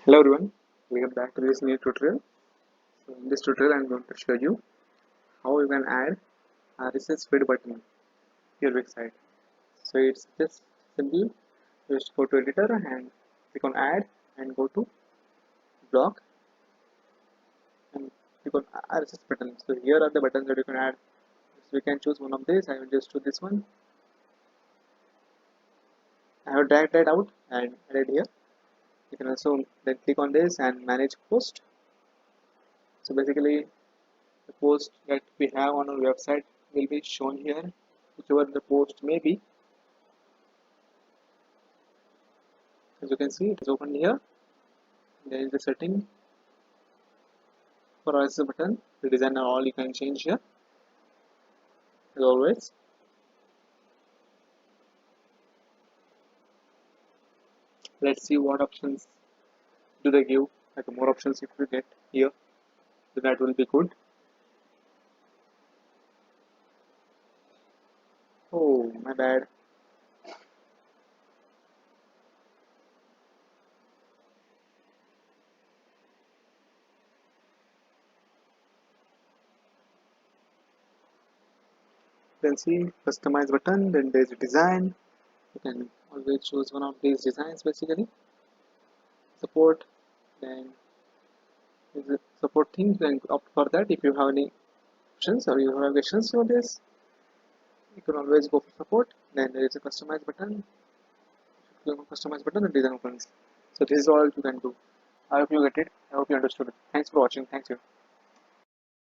Hello everyone, welcome back to this new tutorial. So in this tutorial I'm going to show you how you can add RSS feed button to your website. So it's just simple, just go to editor and click on add and go to block and click on RSS button. So here are the buttons that you can add. So you can choose one of these. I will just choose this one. I have dragged that out and added here. You can also then click on this and manage post. So basically the post that we have on our website will be shown here, whichever the post may be. As you can see, it is open here. There is the setting for RSS button. The design and all you can change here as always. Let's see what options do they give. Like more options if you get here, then that will be good. Oh, my bad. Then see customize button. Then there is design. You can always choose one of these designs basically. Support. Then is a support thing. Then opt for that. If you have any options or you have questions for this, you can always go for support. Then there is a customize button. Click on customize button and design opens. So this is all you can do. I hope you get it. I hope you understood it. Thanks for watching. Thank you.